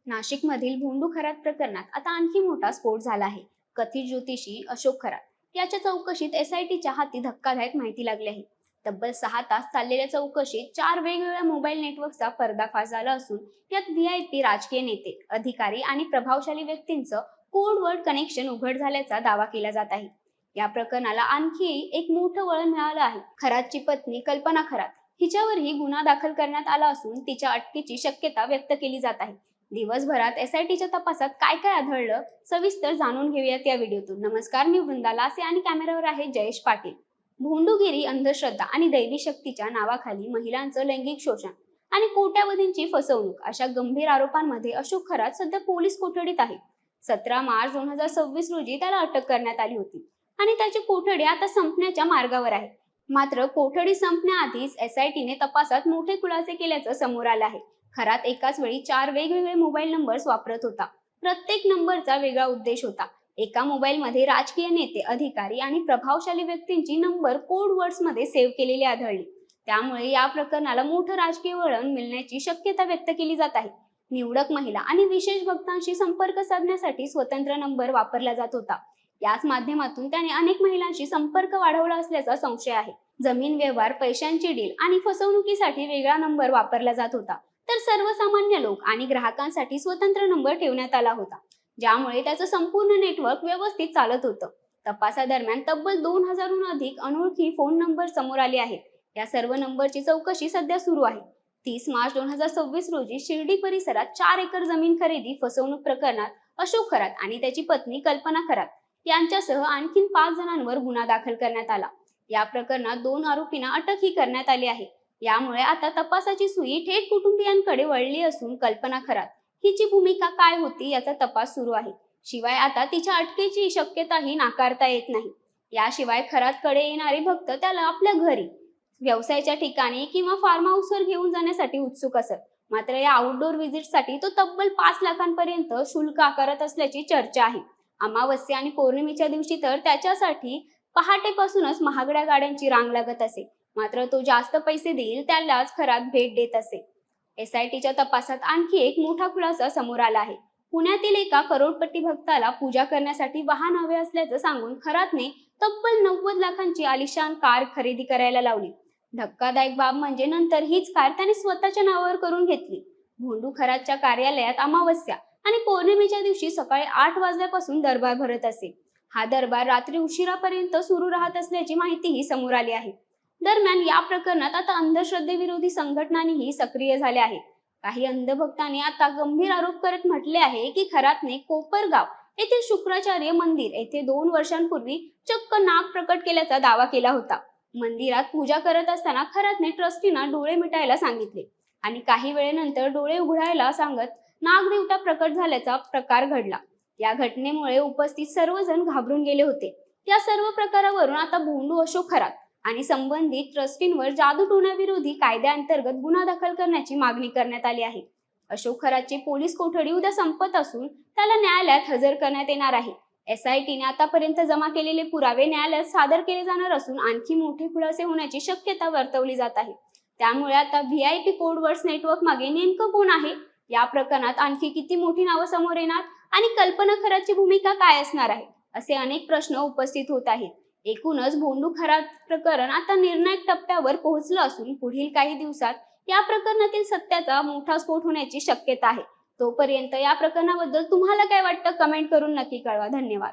नाशिकमधील भोंडू खरात प्रकरणात आता आणखी मोठा स्फोट झाला आहे. कथित ज्योतिषी अशोक खरात याच्या चौकशीत एसआयटीच्या हाती धक्कादायक माहिती लागली आहे. तब्बल 6 तास चाललेल्या चौकशीत 4 वेगवेगळ्या मोबाईल नेटवर्कचा पर्दाफाश झाला असून यात व्हीआयपी राजकीय नेते, अधिकारी आणि प्रभावशाली व्यक्तींचं कोडवर्ड कनेक्शन उघड झाल्याचा दावा केला जात आहे. या प्रकरणाला आणखी एक मोठं वळण मिळालं आहे. खरातची पत्नी कल्पना खरात हिच्यावरही गुन्हा दाखल करण्यात आला असून तिच्या अटकेची शक्यता व्यक्त केली जात आहे. दिवसभरात एसआयटीच्या तपासात काय काय आढळलं सविस्तर जाणून घेऊयात या व्हिडिओतून. नमस्कार, मी वृंदा लासे आणि कॅमेरावर आहे जयेश पाटील. भोंडूगिरी, अंधश्रद्धा आणि दैवी शक्तीच्या नावाखाली महिलांचं लैंगिक शोषण आणि कोट्यावधींची फसवणूक अशा गंभीर आरोपांमध्ये अशोक खरात सध्या पोलीस कोठडीत आहे. 17 मार्च 2026 रोजी त्याला अटक करण्यात आली होती आणि त्याची कोठडी आता संपण्याच्या मार्गावर आहे. मात्र कोठडी संपण्याआधीच एसआयटीने तपासात मोठे खुलासे केल्याचं समोर आलं आहे. खरात एकाच वेळी 4 वेगवेगळे मोबाईल नंबर्स वापरत होता. प्रत्येक नंबरचा वेगळा उद्देश होता. एका मोबाईलमध्ये राजकीय नेते, अधिकारी आणि प्रभावशाली व्यक्तींची नंबर कोड वर्ड्स मध्ये सेव्ह केलेली आढळली. त्यामुळे या प्रकरणाला मोठं राजकीय वळण मिळण्याची शक्यता व्यक्त केली जात आहे. निवडक महिला आणि विशेष भक्तांशी संपर्क साधण्यासाठी स्वतंत्र नंबर वापरला जात होता. याच माध्यमातून त्याने अनेक महिलांशी संपर्क वाढवला असल्याचा संशय आहे. जमीन व्यवहार, पैशांची डील आणि फसवणुकीसाठी वेगळा नंबर वापरला जात होता, तर सर्वसामान्य लोक आणि ग्राहकांसाठी स्वतंत्र नंबर ठेवण्यात आला होता, ज्यामुळे त्याचं संपूर्ण नेटवर्क व्यवस्थित चालत होतं. तपासादरम्यान तब्बल 2000हून अधिक अनोळखी फोन नंबर समोर आले आहेत. या सर्व नंबरची चौकशी सध्या सुरू आहे. 30 मार्च 2026 रोजी शिर्डी परिसरात 4 एकर जमीन खरेदी फसवणूक प्रकरणात अशोक खरात आणि त्याची पत्नी कल्पना खरात यांच्यासह आणखी 5 जणांवर गुन्हा दाखल करण्यात आला. या प्रकरणात 2 आरोपींना अटकही करण्यात आली आहे. यामुळे आता तपासाची सुई थेट कुटुंबियांकडे वळली असून कल्पना खरात हिची भूमिका काय होती याचा तपास सुरू आहे. शिवाय आता तिच्या अटकेची शक्यताही नाकारता येत नाही. याशिवाय खरातकडे येणारे भक्त त्याला आपल्या घरी, व्यवसायाच्या ठिकाणी किंवा फार्म हाऊसवर घेऊन जाण्यासाठी उत्सुक असत. मात्र या आउटडोर व्हिजिटसाठी तो तब्बल 5 लाखांपर्यंत शुल्क आकारत असल्याची चर्चा आहे. अमावस्या आणि पौर्णिमेच्या दिवशी तर त्याच्यासाठी पहाटेपासूनच महागड्या गाड्यांची रांग लागत असे. मात्र तो जास्त पैसे देईल त्यालाच खरात भेट देत असे. एसआयटीच्या तपासात आणखी एक मोठा खुलासा समोर आला आहे. पुण्यातील एका करोडपती भक्ताला पूजा करण्यासाठी वाहन हवे असल्याचं सांगून खरातने तब्बल 90 लाखांची आलिशान कार खरेदी करायला लावली. धक्कादायक बाब म्हणजे नंतर हीच कार त्याने स्वतःच्या नावावर करून घेतली. भोंडू खरातच्या कार्यालयात अमावस्या आणि पौर्णिमेच्या दिवशी सकाळी 8 वाजल्यापासून दरबार भरत असे. हा दरबार रात्री उशिरापर्यंत सुरू राहत असल्याची माहितीही समोर आली आहे. दरम्यान या प्रकरणात आता अंधश्रद्धेविरोधी संघटनांनीही सक्रिय झाल्या आहेत. काही अंधभक्तांनी आता गंभीर आरोप करत म्हटले आहे की खरातने कोपरगाव येथील शुक्राचार्य मंदिर येथे 2 वर्षांपूर्वी चक्क नाग प्रकट केल्याचा दावा केला होता. मंदिरात पूजा करत असताना खरातने ट्रस्टींना डोळे मिटायला सांगितले आणि काही वेळेनंतर डोळे उघडायला सांगत नागदेवता प्रकट झाल्याचा प्रकार घडला. या घटनेमुळे उपस्थित सर्वजण घाबरून गेले होते. या सर्व प्रकारावरून आता भोंडू अशोक खरात आणि संबंधित ट्रस्टींवर जादूटोण्याविरोधी कायद्याअंतर्गत गुन्हा दाखल करण्याची मागणी करण्यात आली आहे. अशोक खरातची पोलीस कोठडी उद्या संपत असून त्याला न्यायालयात हजर करण्यात येणार आहे. एसआयटीने आतापर्यंत जमा केलेले पुरावे न्यायालयात सादर केले जाणार असून आणखी मोठे खुलासे होण्याची शक्यता वर्तवली जात आहे. त्यामुळे आता व्हीआयपी कोडवर्ड्स नेटवर्क मागे नेमकं कोण आहे, या प्रकरणात आणखी किती मोठी नावं समोर येणार आणि कल्पना खरातची भूमिका काय असणार आहे, असे अनेक प्रश्न उपस्थित होत आहेत. एकूणच भोंडू खरात प्रकरण आता निर्णायक टप्प्यावर पोहोचलं असून पुढील काही दिवसात या प्रकरणातील सत्याचा मोठा स्फोट होण्याची शक्यता आहे. तोपर्यंत या प्रकरणाबद्दल तुम्हाला काय वाटतं कमेंट करून नक्की कळवा. धन्यवाद.